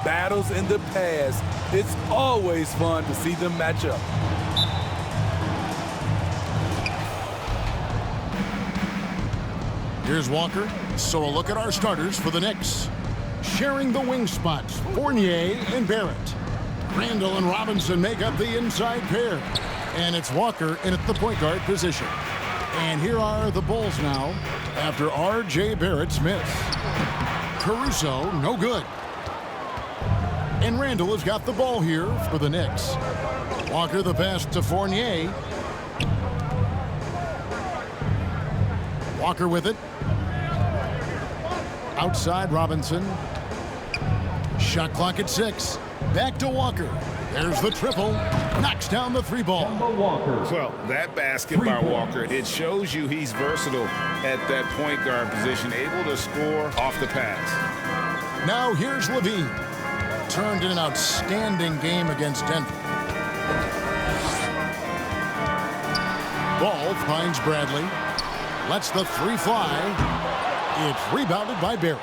battles in the past, it's always fun to see them match up. Here's Walker. So a look at our starters for the Knicks. Sharing the wing spots, Fournier and Barrett. Randle and Robinson make up the inside pair. And it's Walker in at the point guard position. And here are the Bulls now after R.J. Barrett's miss. Caruso, no good. And Randle has got the ball here for the Knicks. Walker the pass to Fournier. Walker with it. Outside Robinson. Shot clock at 6. Back to Walker. There's the triple. Knocks down the three ball. Well, that basket by Walker, it shows you he's versatile at that point guard position, able to score off the pass. Now here's Levine. Turned in an outstanding game against Denver. Ball finds Bradley. Lets the three fly. It's rebounded by Barrett.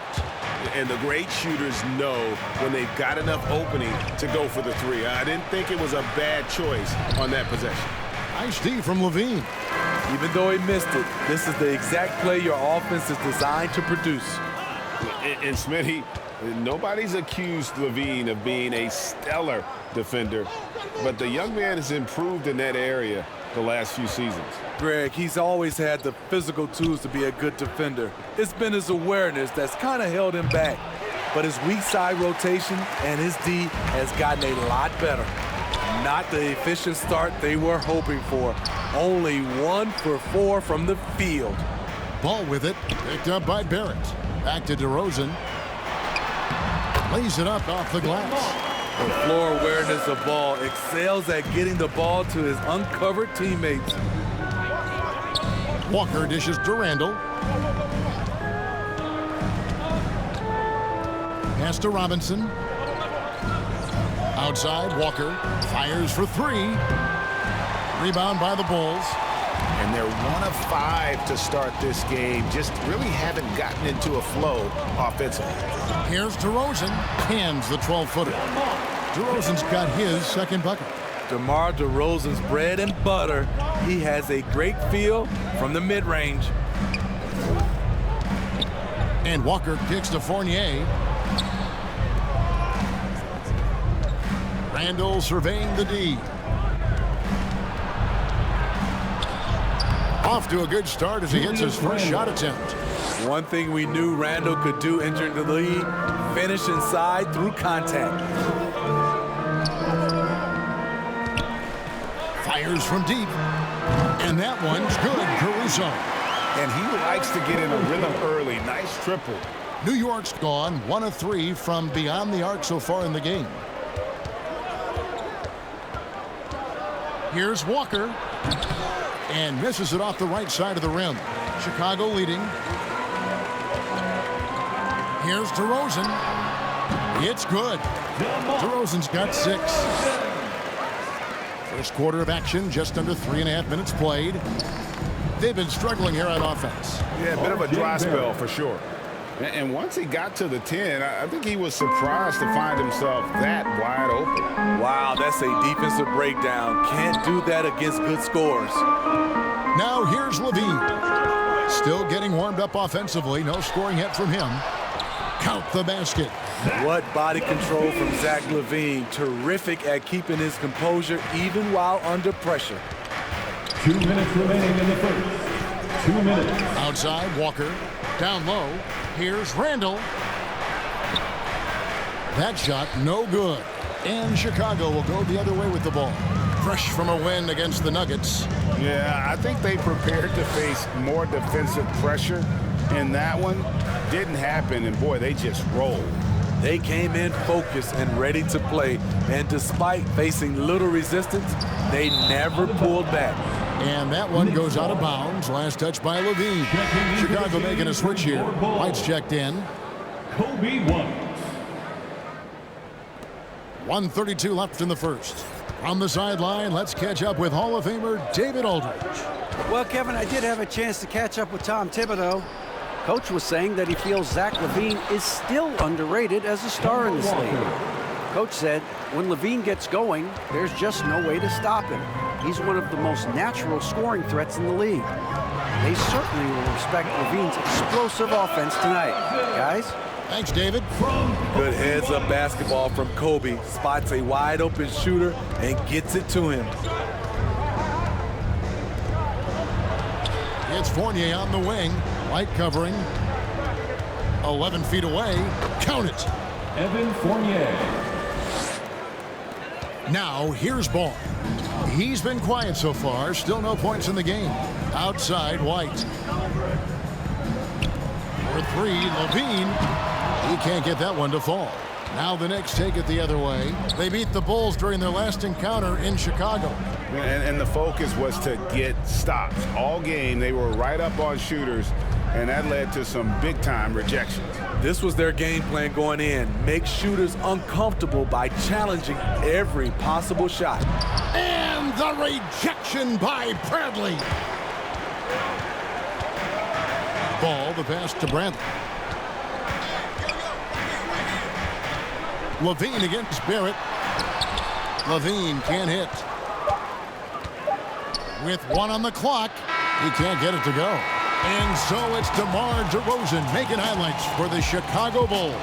And the great shooters know when they've got enough opening to go for the three. I didn't think it was a bad choice on that possession. Nice D from Levine. Even though he missed it, this is the exact play your offense is designed to produce. And Smitty, nobody's accused Levine of being a stellar defender, but the young man has improved in that area the last few seasons. Greg, he's always had the physical tools to be a good defender. It's been his awareness that's kind of held him back. But his weak side rotation and his D has gotten a lot better. Not the efficient start they were hoping for. Only 1 for 4 from the field. Ball with it, picked up by Barrett. Back to DeRozan. Lays it up off the glass. The floor awareness of ball excels at getting the ball to his uncovered teammates. Walker dishes to Randle. Pass to Robinson. Outside, Walker fires for 3. Rebound by the Bulls. And they're 1 of 5 to start this game. Just really haven't gotten into a flow offensively. Here's DeRozan. Hands the 12-footer. DeRozan's got his second bucket. DeMar DeRozan's bread and butter. He has a great feel from the mid-range. And Walker kicks to Fournier. Randle surveying the D. Off to a good start as he hits his first shot attempt. One thing we knew Randle could do entering the league, finish inside through contact. Fires from deep. And that one's good, Caruso. And he likes to get in a rhythm early. Nice triple. New York's gone 1 of 3 from beyond the arc so far in the game. Here's Walker. And misses it off the right side of the rim. Chicago leading. Here's DeRozan. It's good. DeRozan's got 6. First quarter of action, just under 3.5 minutes played. They've been struggling here on offense. Yeah, a bit of a dry spell for sure. And once he got to the 10, I think he was surprised to find himself that wide open. Wow, that's a defensive breakdown. Can't do that against good scores. Now here's Levine. Still getting warmed up offensively. No scoring yet from him. Count the basket. What body control from Zach Levine. Terrific at keeping his composure even while under pressure. 2 minutes remaining in the first. 2 minutes. Outside, Walker. Down low. Here's Randle. That shot, no good. And Chicago will go the other way with the ball. Fresh from a win against the Nuggets. Yeah, I think they prepared to face more defensive pressure. And that one didn't happen. And, boy, they just rolled. They came in focused and ready to play. And despite facing little resistance, they never pulled back. And that one goes out of bounds. Last touch by Levine. Chicago making a switch here. White's checked in. Kobe White. 1:32 left in the first. From the sideline, let's catch up with Hall of Famer David Aldridge. Well, Kevin, I did have a chance to catch up with Tom Thibodeau. Coach was saying that he feels Zach Levine is still underrated as a star in this league. Coach said when Levine gets going, there's just no way to stop him. He's one of the most natural scoring threats in the league. They certainly will respect Levine's explosive offense tonight. Guys? Thanks, David. Good heads-up basketball from Kobe. Spots a wide-open shooter and gets it to him. It's Fournier on the wing. Light covering. 11 feet away. Count it. Evan Fournier. Now, here's Ball. He's been quiet so far. Still no points in the game. Outside, White. For three, Levine. He can't get that one to fall. Now the Knicks take it the other way. They beat the Bulls during their last encounter in Chicago. And the focus was to get stops. All game, they were right up on shooters, and that led to some big-time rejections. This was their game plan going in. Make shooters uncomfortable by challenging every possible shot. And the rejection by Bradley. Ball, the pass to Bradley. Levine against Barrett. Levine can't hit. With one on the clock, he can't get it to go. And so it's DeMar DeRozan making highlights for the Chicago Bulls.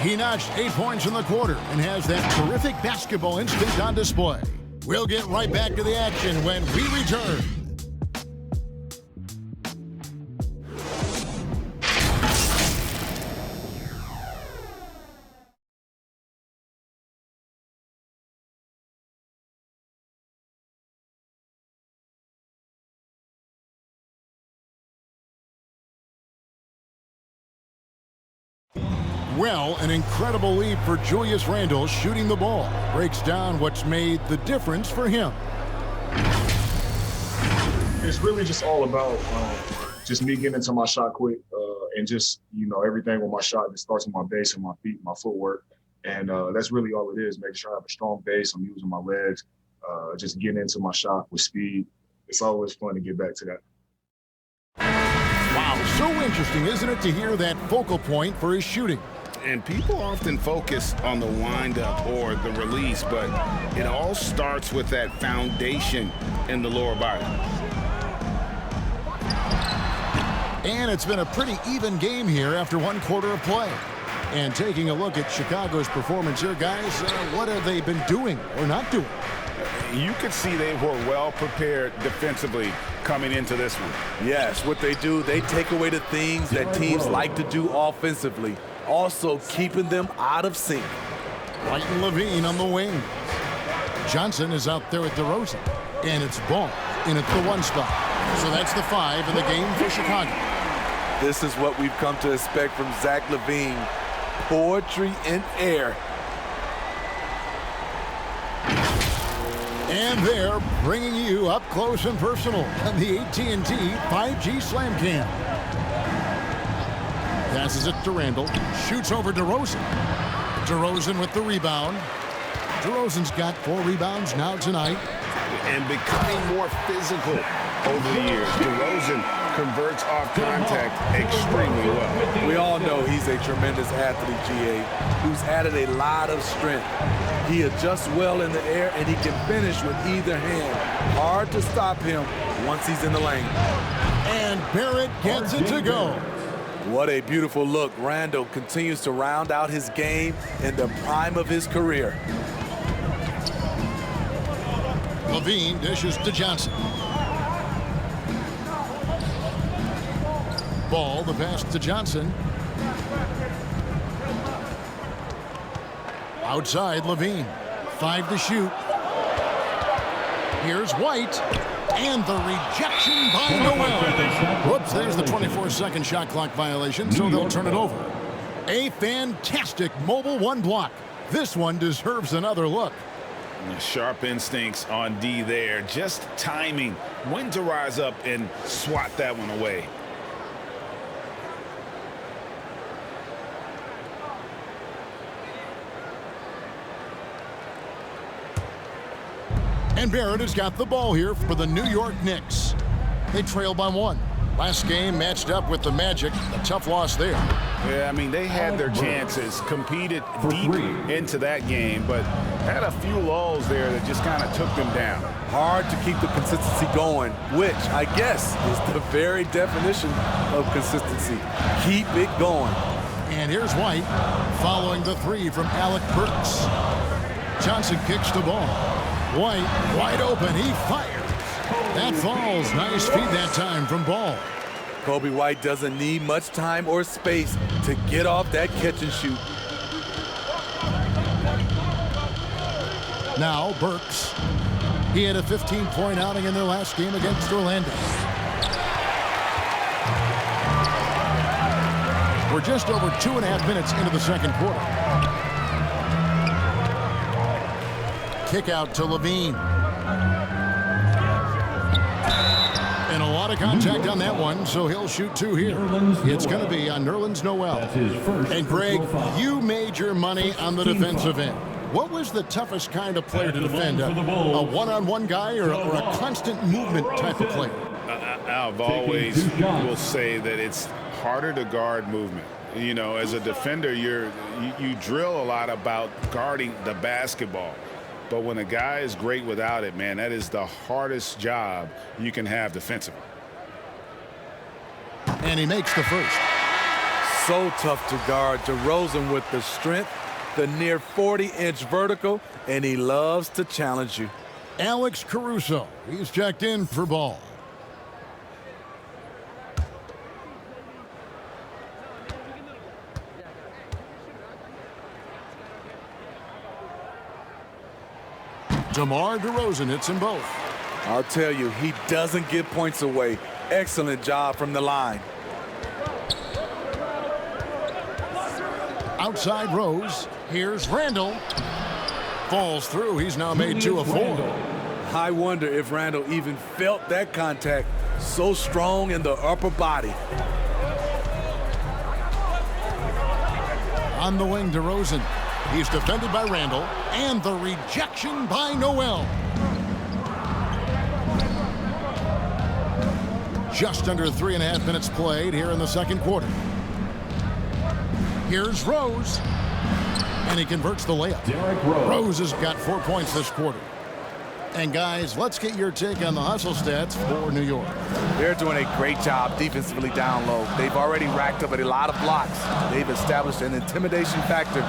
He notched 8 points in the quarter and has that terrific basketball instinct on display. We'll get right back to the action when we return. Well, an incredible lead for Julius Randle shooting the ball. Breaks down what's made the difference for him. It's really just all about just me getting into my shot quick and just, everything with my shot. It starts with my base and my feet, my footwork. And that's really all it is, making sure I have a strong base. I'm using my legs, just getting into my shot with speed. It's always fun to get back to that. Wow, so interesting, isn't it, to hear that focal point for his shooting? And people often focus on the windup or the release, but it all starts with that foundation in the lower body. And it's been a pretty even game here after one quarter of play. And taking a look at Chicago's performance here, guys, what have they been doing or not doing? You could see they were well prepared defensively coming into this one. Yes, what they do, they take away the things that teams like to do offensively, also keeping them out of sync. White and Levine on the wing. Johnson is out there with DeRozan, and it's Ball in at the 1 spot. So that's the 5 in the game for Chicago. This is what we've come to expect from Zach Levine. Poetry in air. And they're bringing you up close and personal on the AT&T 5G Slam Cam. Passes it to Randle. Shoots over DeRozan. DeRozan with the rebound. DeRozan's got 4 rebounds now tonight. And becoming more physical over the years. DeRozan converts off contact extremely well. We all know he's a tremendous athlete, GA, who's added a lot of strength. He adjusts well in the air, and he can finish with either hand. Hard to stop him once he's in the lane. And Barrett gets it to go. What a beautiful look. Randle continues to round out his game in the prime of his career. Levine dishes to Johnson. Ball, the pass to Johnson. Outside, Levine. 5 to shoot. Here's White. And the rejection by Noel. Whoops, there's the 24-second shot clock violation, so they'll turn it over. A fantastic mobile 1 block. This one deserves another look. Sharp instincts on D there. Just timing. When to rise up and swat that one away. And Barrett has got the ball here for the New York Knicks. They trail by 1. Last game matched up with the Magic. A tough loss there. Yeah, I mean, they had their chances, competed deep into that game, but had a few lulls there that just kind of took them down. Hard to keep the consistency going, which I guess is the very definition of consistency. Keep it going. And here's White following the three from Alec Burks. Johnson kicks the ball. White wide open. He fires. That falls. Nice feed that time from Ball. Kobe White doesn't need much time or space to get off that catch and shoot. Now Burks. He had a 15-point outing in their last game against Orlando. We're just over 2.5 minutes into the second quarter. Kick out to Levine. And a lot of contact on that one, so he'll shoot two here. It's going to be on Nerlens Noel. And Greg, you made your money on the defensive end. What was the toughest kind of player to defend? A one-on-one guy or a constant movement type of player? I've always will say that it's harder to guard movement. You know, as a defender, you drill a lot about guarding the basketball. But when a guy is great without it, man, that is the hardest job you can have defensively. And he makes the first. So tough to guard. DeRozan with the strength, the near 40-inch vertical, and he loves to challenge you. Alex Caruso, he's checked in for Ball. DeMar DeRozan hits them both. I'll tell you, he doesn't give points away. Excellent job from the line. Outside Rose. Here's Randle. Falls through. He's now made 2 of 4. I wonder if Randle even felt that contact. So strong in the upper body. On the wing, DeRozan. He's defended by Randle, and the rejection by Noel. Just under 3.5 minutes played here in the second quarter. Here's Rose, and he converts the layup. Rose has got 4 points this quarter. And guys, let's get your take on the hustle stats for New York. They're doing a great job defensively down low. They've already racked up a lot of blocks. They've established an intimidation factor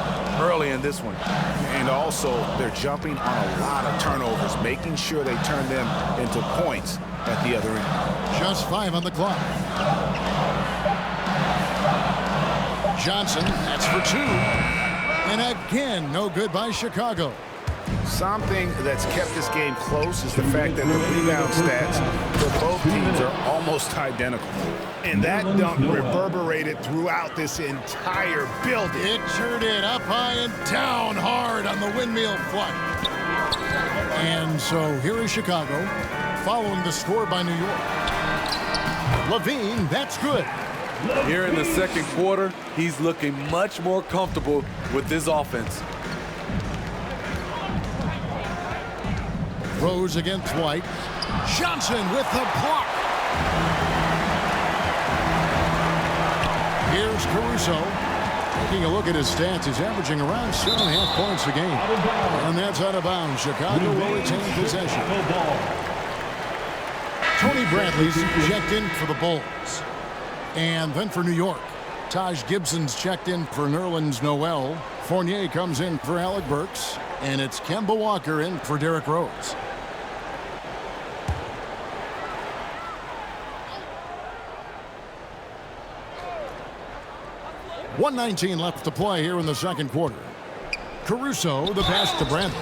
early in this one. And also, they're jumping on a lot of turnovers, making sure they turn them into points at the other end. Just 5 on the clock. Johnson, that's for 2. And again, no good by Chicago. Something that's kept this game close is the fact that the rebound stats for both teams are almost identical. And that dunk reverberated throughout this entire building. It sure did. Up high and down hard on the windmill flush. And so here is Chicago following the score by New York. Levine, that's good. Here in the second quarter, he's looking much more comfortable with this offense. Rose against White. Johnson with the block. Here's Caruso. Taking a look at his stats, he's averaging around 7.5 points a game. And that's out of bounds. Chicago will retain possession. Tony Bradley's checked in for the Bulls. And then for New York, Taj Gibson's checked in for Nerlens Noel. Fournier comes in for Alec Burks. And it's Kemba Walker in for Derrick Rose. .119 left to play here in the second quarter. Caruso, the pass to Bradley.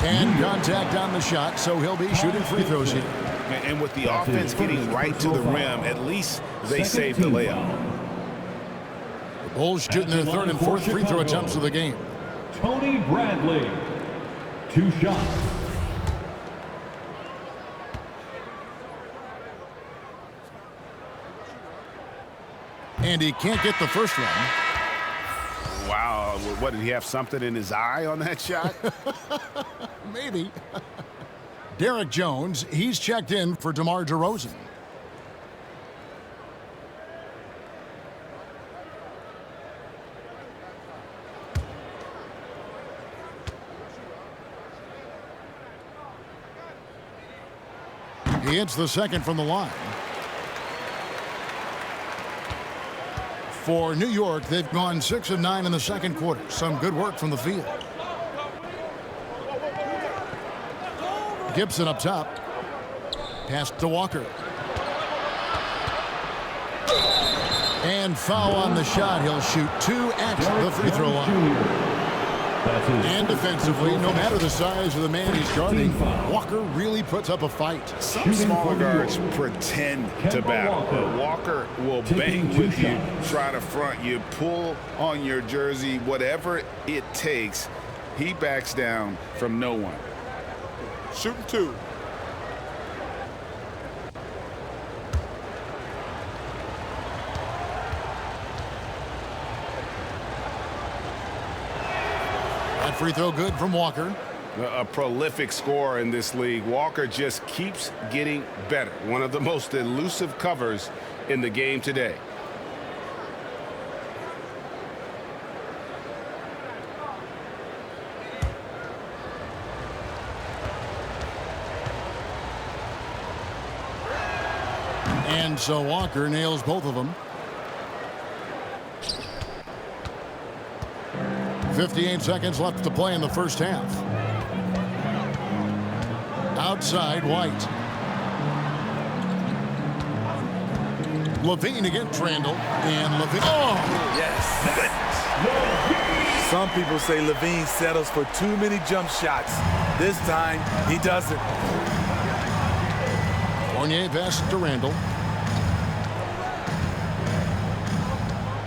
And contact on the shot, so he'll be shooting free throws here. And with the offense getting right to the rim, at least they saved the layup. The Bulls shooting their third and fourth free throw attempts of the game. Tony Bradley, 2 shots. And he can't get the first one. Wow, what, did he have something in his eye on that shot? Maybe. Derrick Jones, he's checked in for DeMar DeRozan. He hits the second from the line. For New York, they've gone 6 of 9 in the second quarter. Some good work from the field. Gibson up top. Pass to Walker. And foul on the shot. He'll shoot 2 at the free throw line. And defensively, no matter the size of the man he's guarding, Walker really puts up a fight. Some smaller guards pretend to battle. Walker will bang with you, try to front you, pull on your jersey, whatever it takes. He backs down from no one. Shooting 2. That free throw good from Walker. A prolific scorer in this league. Walker just keeps getting better. One of the most elusive covers in the game today. And so Walker nails both of them. 58 seconds left to play in the first half. Outside, White. Levine against Randle. And Levine. Oh! Yes. Some people say Levine settles for too many jump shots. This time, he doesn't. Fournier passes to Randle.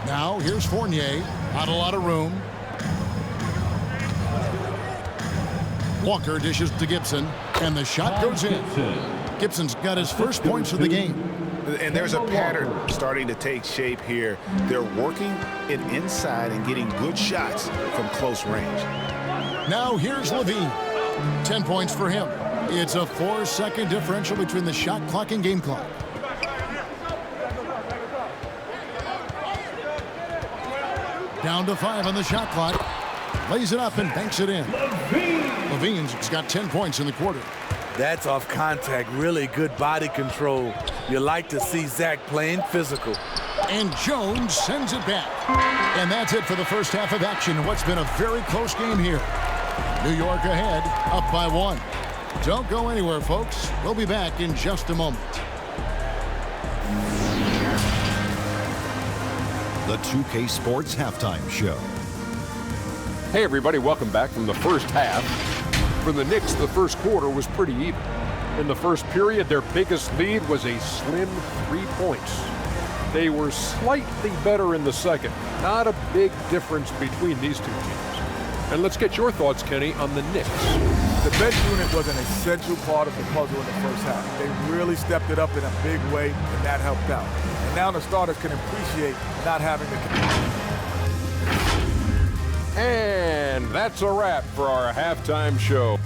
Now, here's Fournier. Not a lot of room. Walker dishes to Gibson, and the shot goes in. Gibson's got his first points of the game. And there's a pattern starting to take shape here. They're working it inside and getting good shots from close range. Now here's Levine. 10 points for him. It's a 4-second differential between the shot clock and game clock. Down to 5 on the shot clock. Lays it up and banks it in. Levine's got 10 points in the quarter. That's off contact. Really good body control. You like to see Zach playing physical. And Jones sends it back. And that's it for the first half of action. What's been a very close game here. New York ahead, up by 1. Don't go anywhere, folks. We'll be back in just a moment. The 2K Sports Halftime Show. Hey everybody, welcome back from the first half. For the Knicks, the first quarter was pretty even. In the first period, their biggest lead was a slim 3 points. They were slightly better in the second. Not a big difference between these two teams. And let's get your thoughts, Kenny, on the Knicks. The bench unit was an essential part of the puzzle in the first half. They really stepped it up in a big way, and that helped out. And now the starters can appreciate not having to. And that's a wrap for our halftime show.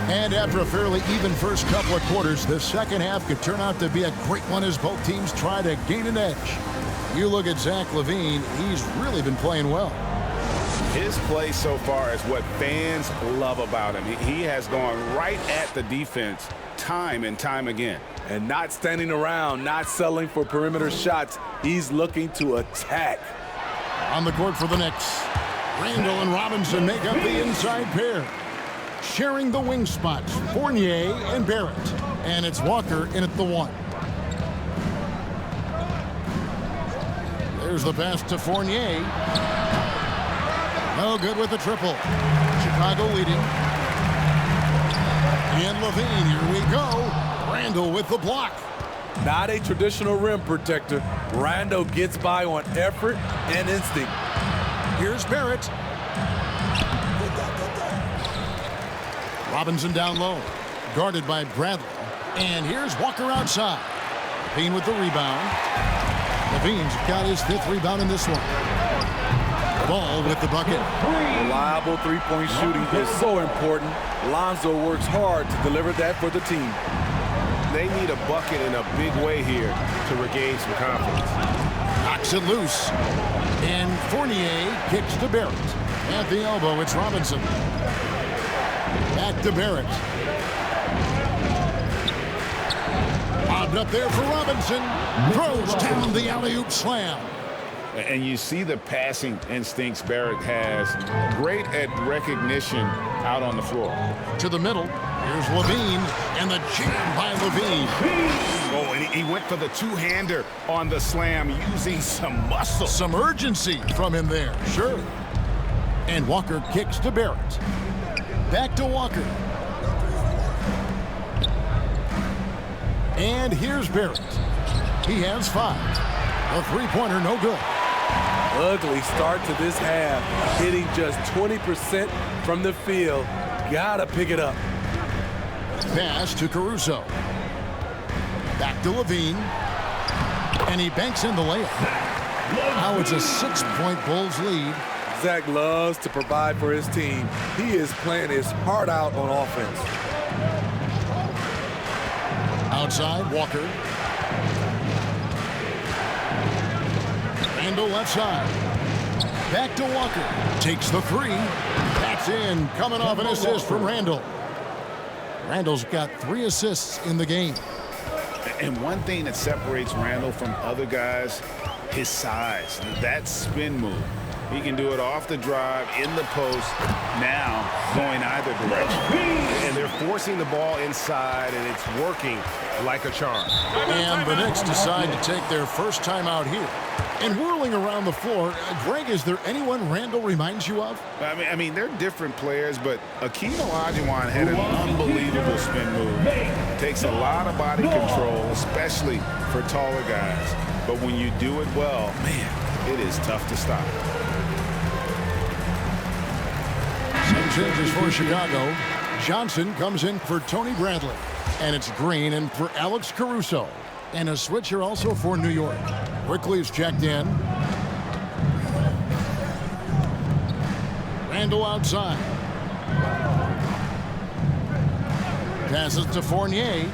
And after a fairly even first couple of quarters, the second half could turn out to be a great one as both teams try to gain an edge. You look at Zach Levine, he's really been playing well. His play so far is what fans love about him. He has gone right at the defense time and time again. And not standing around, not settling for perimeter shots. He's looking to attack. On the court for the Knicks, Randle and Robinson make up the inside pair. Sharing the wing spots, Fournier and Barrett. And it's Walker in at the 1. There's the pass to Fournier. No good with the triple. Chicago leading. And Levine, here we go. Randle with the block. Not a traditional rim protector. Randle gets by on effort and instinct. Here's Barrett. Robinson down low. Guarded by Bradley. And here's Walker outside. Levine with the rebound. Levine's got his 5th rebound in this one. Ball with the bucket. Reliable three-point shooting is so important. Lonzo works hard to deliver that for the team. They need a bucket in a big way here to regain some confidence. Knocks it loose. And Fournier kicks to Barrett. At the elbow, it's Robinson. Back to Barrett. Lobbed up there for Robinson. Throws down the alley-oop slam. And you see the passing instincts Barrett has. Great at recognition out on the floor. To the middle. Here's Levine. And the jam by Levine. Oh, and he went for the two-hander on the slam using some muscle. Some urgency from him there. Sure. And Walker kicks to Barrett. Back to Walker. And here's Barrett. He has 5. A three-pointer, no good. Ugly start to this half. Hitting just 20% from the field. Gotta pick it up. Pass to Caruso. Back to Levine. And he banks in the layup. Now it's a 6-point Bulls lead. Zach loves to provide for his team. He is playing his heart out on offense. Outside, Walker. Randle left side. Back to Walker. Takes the 3. That's in. Coming off an assist from Randle. Randle's got 3 assists in the game. And one thing that separates Randle from other guys, his size. That spin move. He can do it off the drive, in the post, now going either direction. And they're forcing the ball inside, and it's working like a charm. And the Knicks decide to take their first time out here. And whirling around the floor, Greg, is there anyone Randle reminds you of? I mean, they're different players, but Akeem Olajuwon had an unbelievable spin move. Takes a lot of body control, especially for taller guys. But when you do it well, man, it is tough to stop. Some changes for Chicago. Johnson comes in for Tony Bradley. And it's Green in for Alex Caruso. And a switcher also for New York. Quickly's checked in. Randle outside. Passes to Fournier.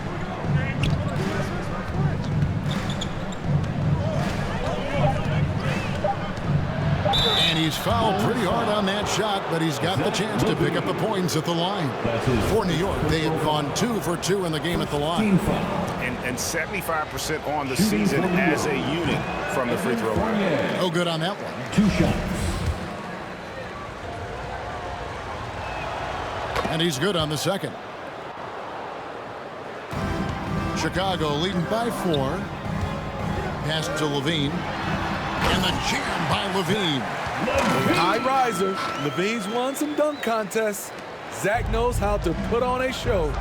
And he's fouled pretty hard on that shot, but he's got the chance to pick up the points at the line. For New York, they have gone 2 for 2 in the game at the line. And 75% on the season as a unit from the free throw line. No good on that one. 2 shots. And he's good on the second. Chicago leading by 4. Pass to Levine. And the jam by Levine. High riser. Levine's won some dunk contests. Zach knows how to put on a show.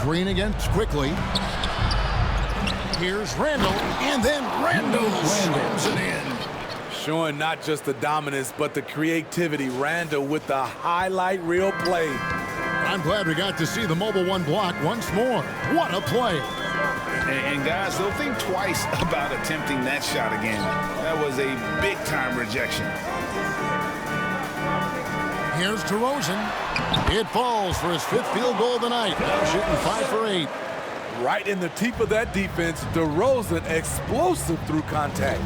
Green against Quickly. Here's Randle, and then Randle slams it in. Showing not just the dominance, but the creativity. Randle with the highlight reel play. I'm glad we got to see the Mobile One block once more. What a play. And guys, they'll think twice about attempting that shot again. That was a big-time rejection. Here's DeRozan. It falls for his 5th field goal of the night. Now shooting 5 for 8. Right in the teeth of that defense, DeRozan explosive through contact.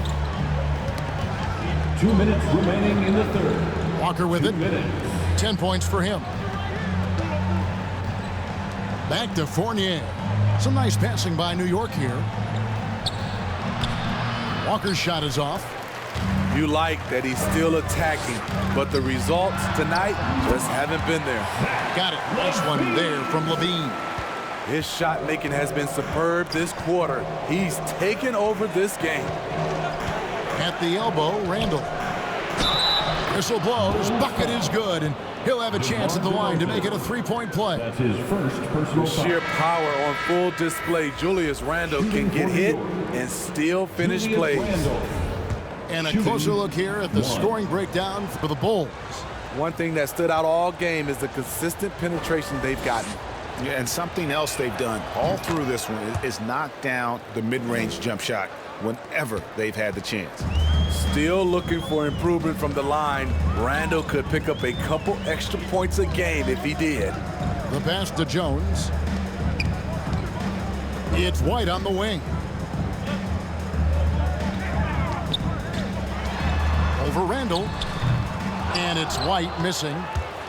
2 minutes remaining in the third. Walker with it. 10 points for him. Back to Fournier. Some nice passing by New York here. Walker's shot is off. You like that he's still attacking, but the results tonight just haven't been there. Got it. Nice one there from Levine. His shot making has been superb this quarter. He's taken over this game. At the elbow, Randle. Whistle blows. Bucket is good, and he'll have a chance at the line to make it a 3-point play. That's his first personal foul. Sheer power on full display. Julius Randle can get hit and still finish plays. And a closer look here at the scoring breakdown for the Bulls. One thing that stood out all game is the consistent penetration they've gotten. Yeah, and something else they've done all through this one is knock down the mid-range jump shot whenever they've had the chance. Still looking for improvement from the line. Randle could pick up a couple extra points a game if he did. The pass to Jones. It's White on the wing. over Randle. And it's White missing.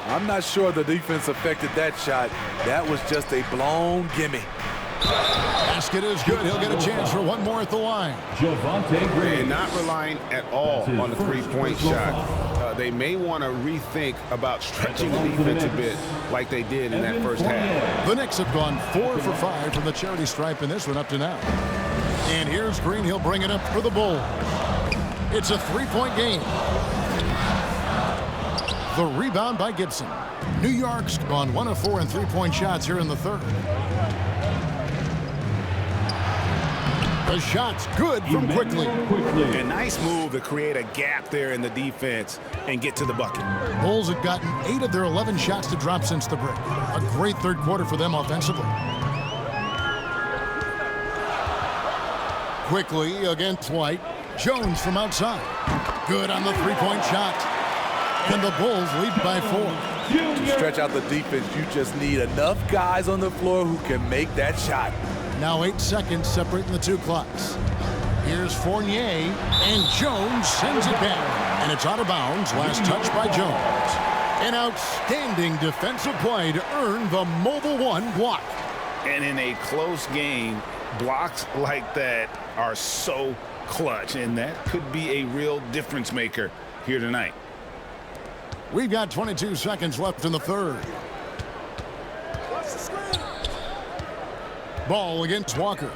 I'm not sure the defense affected that shot. That was just a blown gimme. Basket is good. He'll get a chance for one more at the line. They're not relying at all on the three-point shot. They may want to rethink about stretching the defense a bit like they did in that first half. The Knicks have gone 4 for 5 from the charity stripe in this one up to now. And here's Green. He'll bring it up for the Bulls. It's a three-point game. The rebound by Gibson. New York's gone 1 of 4 in three-point shots here in the third. The shot's good from Quickly. A nice move to create a gap there in the defense and get to the bucket. Bulls have gotten 8 of their 11 shots to drop since the break. A great third quarter for them offensively. Quickly against White. Jones from outside. Good on the three-point shot. And the Bulls lead by 4. To stretch out the defense, you just need enough guys on the floor who can make that shot. Now 8 seconds separating the two clocks. Here's Fournier, and Jones sends it back. And it's out of bounds. Last touch by Jones. An outstanding defensive play to earn the Mobile One block. And in a close game, blocks like that are so clutch, and that could be a real difference maker here tonight. We've got 22 seconds left in the third. Ball against Walker.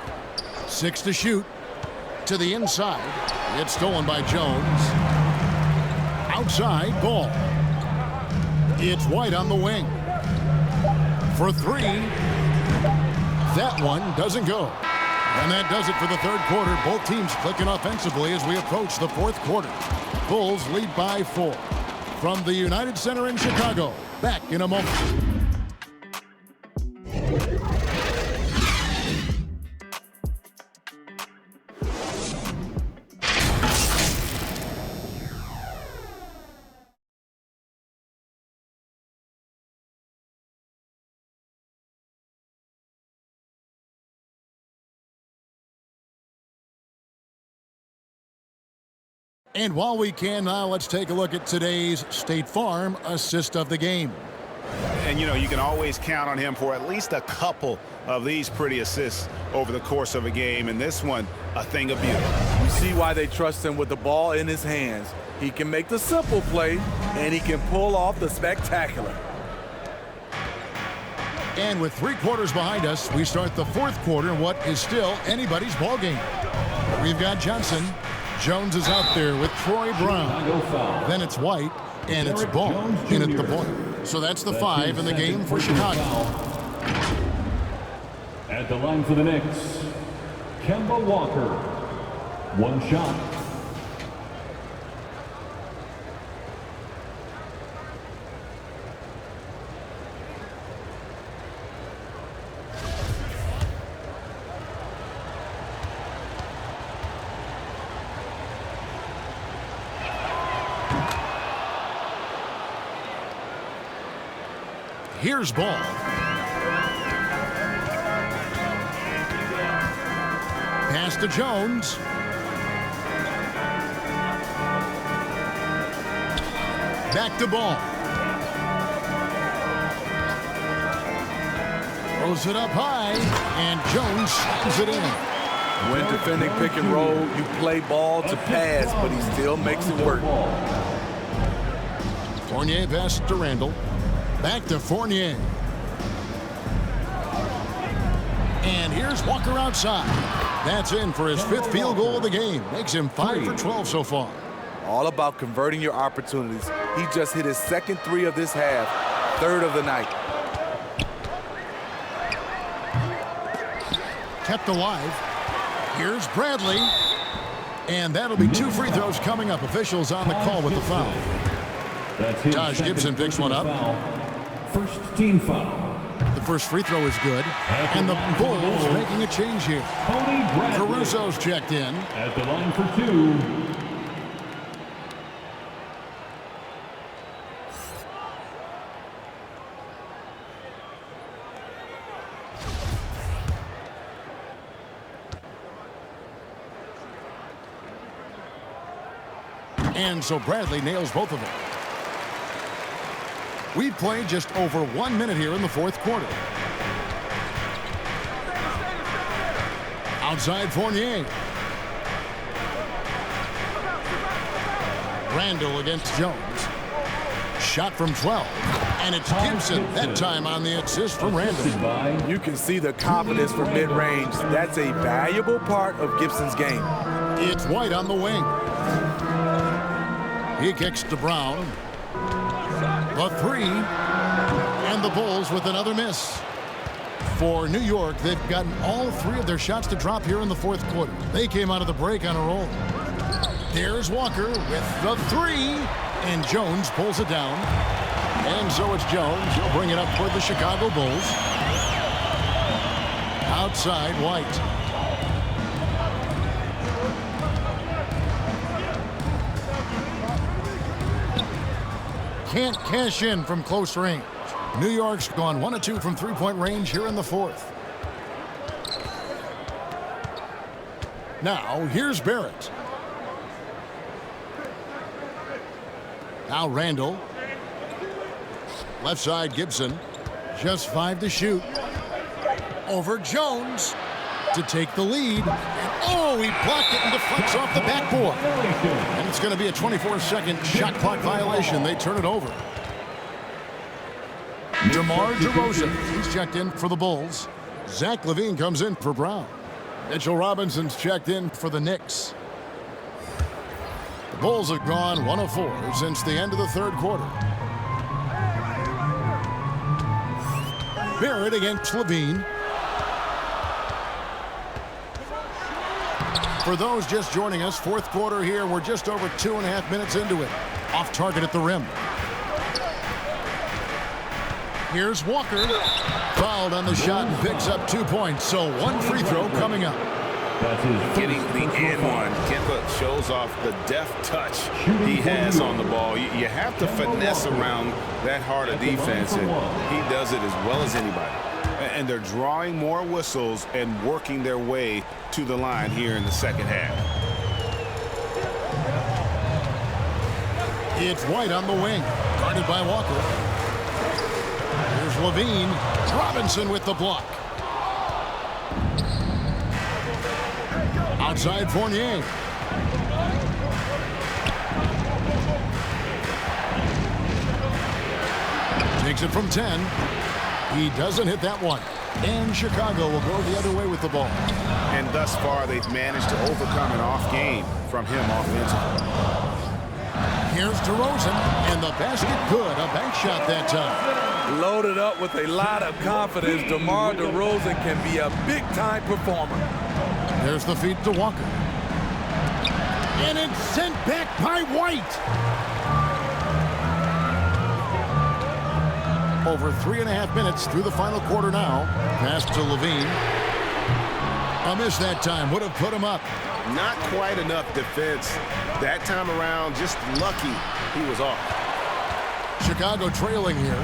6 to shoot. To the inside. It's stolen by Jones. Outside, Ball. It's White on the wing. For 3. That one doesn't go. And that does it for the third quarter. Both teams clicking offensively as we approach the fourth quarter. Bulls lead by 4. From the United Center in Chicago. Back in a moment. And while we can now, let's take a look at today's State Farm assist of the game. And, you know, you can always count on him for at least a couple of these pretty assists over the course of a game. And this one, a thing of beauty. You see why they trust him with the ball in his hands. He can make the simple play, and he can pull off the spectacular. And with 3 quarters behind us, we start the fourth quarter in what is still anybody's ball game. We've got Johnson. Jones is out there with Troy Brown. Then it's White, and it's Ball in at the point. So that's the 5 in the game for Chicago. At the line for the Knicks, Kemba Walker. 1 shot. Here's Ball. Pass to Jones. Back to Ball. Throws it up high, and Jones slams it in. When defending pick and roll, you play ball to pass, but he still makes it work. Fournier pass to Randle. Back to Fournier. And here's Walker outside. That's in for his 5th field goal of the game. Makes him 5 for 12 so far. All about converting your opportunities. He just hit his second 3 of this half, 3rd of the night. Kept alive. Here's Bradley. And that'll be 2 free throws coming up. Officials on the call with the foul. Josh Gibson picks one up. First team foul. The first free throw is good. And the Bulls making a change here. Caruso's checked in. At the line for 2. And so Bradley nails both of them. We've played just over 1 minute here in the fourth quarter. Outside Fournier. Randle against Jones. Shot from 12. And it's Gibson that time on the assist from Randle. You can see the confidence from mid-range. That's a valuable part of Gibson's game. It's White on the wing. He kicks to Brown. The three. And the Bulls with another miss. For New York, they've gotten all three of their shots to drop here in the fourth quarter. They came out of the break on a roll. There's Walker with the three. And Jones pulls it down. And so it's Jones. He'll bring it up for the Chicago Bulls. Outside White. Can't cash in from close range. New York's gone 1 of 2 from three-point range here in the fourth. Now, here's Barrett. Now Randle. Left side Gibson. Just 5 to shoot. Over Jones to take the lead. And oh, he blocked it and deflects off the backboard. And it's going to be a 24-second shot clock violation. They turn it over. DeMar DeRozan, he's checked in for the Bulls. Zach Levine comes in for Brown. Mitchell Robinson's checked in for the Knicks. The Bulls have gone 1 of 4 since the end of the third quarter. Barrett against Levine. For those just joining us, fourth quarter here, we're just over 2.5 minutes into it. Off target at the rim. Here's Walker. Fouled on the shot and picks up 2 points. So 1 free throw coming up. Getting the and one. Kemba shows off the deft touch he has on the ball. You have to finesse around that hard a defense, and he does it as well as anybody. And they're drawing more whistles and working their way to the line here in the second half. It's White on the wing, guarded by Walker. Here's Levine. Robinson with the block. Outside Fournier. Takes it from 10. He doesn't hit that one. And Chicago will go the other way with the ball. And thus far, they've managed to overcome an off game from him offensively. Here's DeRozan, and the basket good. A bank shot that time. Loaded up with a lot of confidence, DeMar DeRozan can be a big-time performer. There's the feed to Walker. And it's sent back by White. Over 3.5 minutes through the final quarter now. Pass to Levine. A miss that time would have put him up. Not quite enough defense that time around. Just lucky he was off. Chicago trailing here.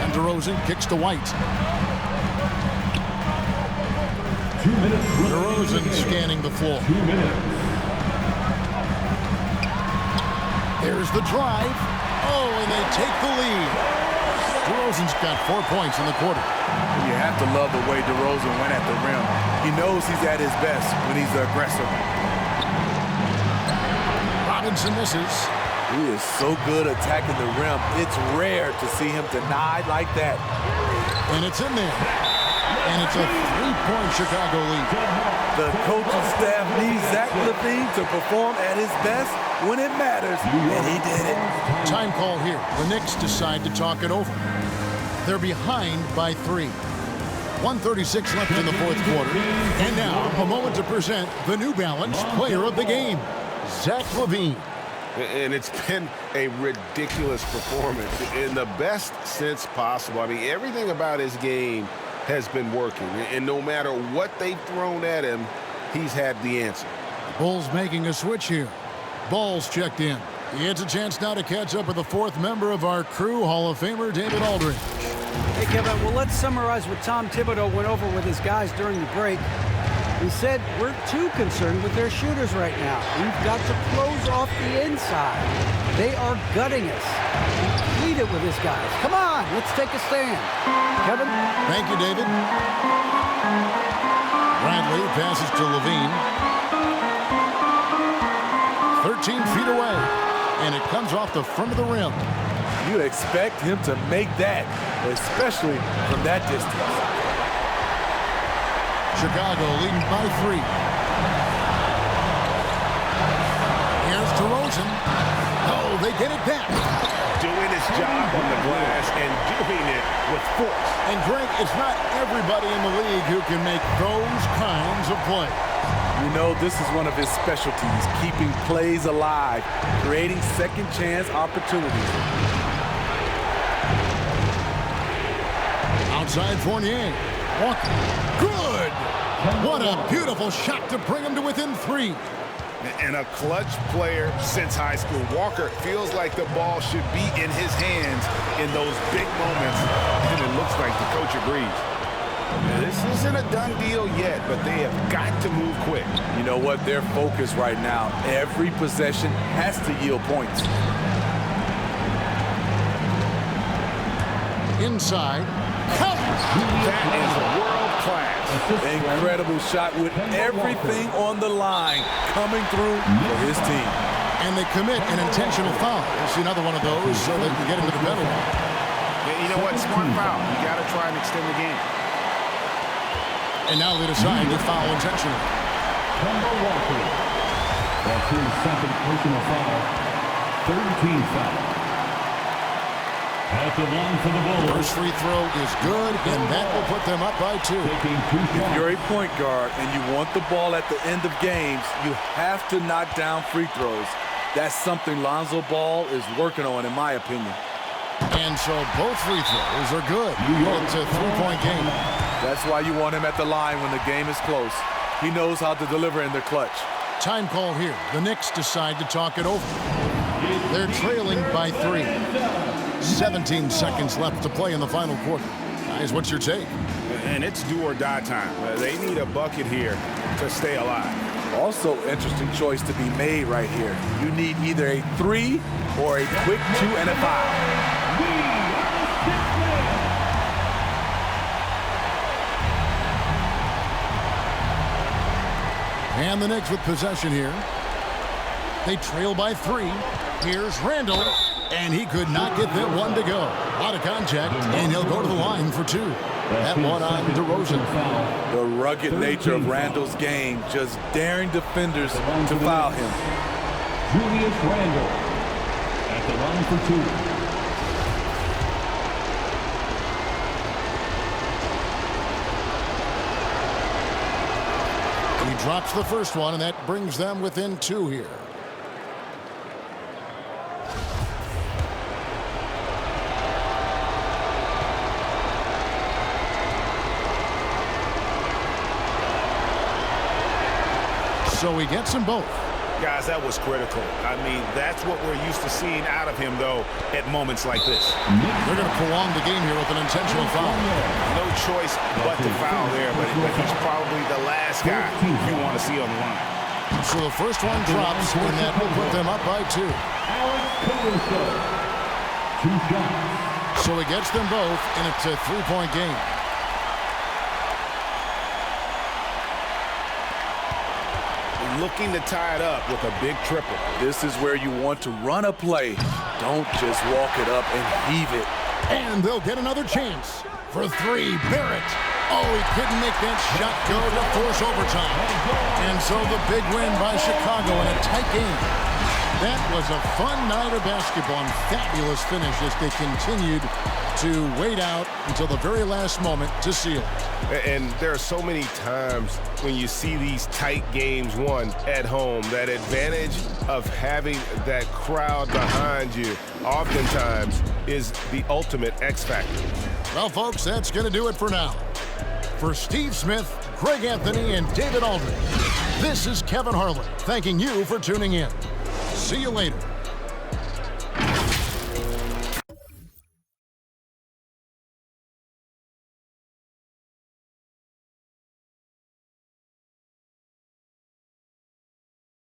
And DeRozan kicks to White. 2 minutes. DeRozan scanning the floor. 2 minutes. There's the drive. Oh, and they take the lead. DeRozan's got 4 points in the quarter. You have to love the way DeRozan went at the rim. He knows he's at his best when he's the aggressor. Robinson misses. He is so good attacking the rim. It's rare to see him denied like that. And it's in there. And it's a 3-point Chicago lead. The coaching staff needs Zach Levine to perform at his best when it matters, and he did it. Time call here. The Knicks decide to talk it over. They're behind by 3. 1:36 left in the fourth quarter. And now, a moment to present the New Balance Player of the Game, Zach Levine. And it's been a ridiculous performance in the best sense possible. I mean, everything about his game has been working. And no matter what they've thrown at him, he's had the answer. Bulls making a switch here. Ball's checked in. He gets a chance now to catch up with the 4th member of our crew, Hall of Famer David Aldridge. Hey, Kevin, well, let's summarize what Tom Thibodeau went over with his guys during the break. He said, we're too concerned with their shooters right now. We've got to close off the inside. They are gutting us. Lead it with this, guys. Come on, let's take a stand. Kevin? Thank you, David. Bradley passes to Levine. 13 feet away, and it comes off the front of the rim. You expect him to make that, especially from that distance. Chicago leading by 3. Here's DeRozan. Oh, they get it back. Doing his job on the glass and doing it with force. And Greg, it's not everybody in the league who can make those kinds of plays. You know, this is one of his specialties, keeping plays alive, creating second chance opportunities. Outside Fournier. Walker. Good! What a beautiful shot to bring him to within 3. And a clutch player since high school. Walker feels like the ball should be in his hands in those big moments, and it looks like the coach agrees. This isn't a done deal yet, but they have got to move quick. You know what? Their focus right now, every possession has to yield points. Inside. That is world class. Incredible shot with everything on the line coming through for his team. And they commit an intentional foul. We'll see another one of those so they can get into the penalty. Yeah, you know what? Smart foul. You got to try and extend the game. And now they decide to foul intentionally. Kemba Walker. That's his second personal foul. 13 foul. At the line for the Bulls. First free throw is good, and that will put them up by 2. If you're a point guard and you want the ball at the end of games, you have to knock down free throws. That's something Lonzo Ball is working on, in my opinion. And so both free throws are good. It's a 3-point game. That's why you want him at the line when the game is close. He knows how to deliver in the clutch. Time call here. The Knicks decide to talk it over. They're trailing by 3. 17 seconds left to play in the final quarter. Guys, what's your take? And it's do or die time. They need a bucket here to stay alive. Also, interesting choice to be made right here. You need either a 3 or a quick 2 and a foul. And the Knicks with possession here. They trail by 3. Here's Randle, and he could not get that one to go. A lot of contact, and he'll go to the line for 2. That one on DeRozan. The rugged nature of Randle's game, just daring defenders to foul him. Julius Randle at the line for 2. He drops the first one, and that brings them within 2 here. So he gets them both. Guys, that was critical. I mean, that's what we're used to seeing out of him, though, at moments like this. They're going to prolong the game here with an intentional foul. No choice but to foul there, but he's probably the last guy you want to see on the line. So the first one drops, and that will put them up by 2. 2 shots. So he gets them both, and it's a 3-point game. Looking to tie it up with a big triple. This is where you want to run a play. Don't just walk it up and heave it. And they'll get another chance. For 3, Barrett. Oh, he couldn't make that shot go to force overtime. And so the big win by Chicago in a tight game. That was a fun night of basketball and fabulous finish as they continued to wait out until the very last moment to seal it. And there are so many times when you see these tight games won at home, that advantage of having that crowd behind you oftentimes is the ultimate X factor. Well, folks, that's going to do it for now. For Steve Smith, Greg Anthony, and David Aldridge, this is Kevin Harlan thanking you for tuning in. See you later.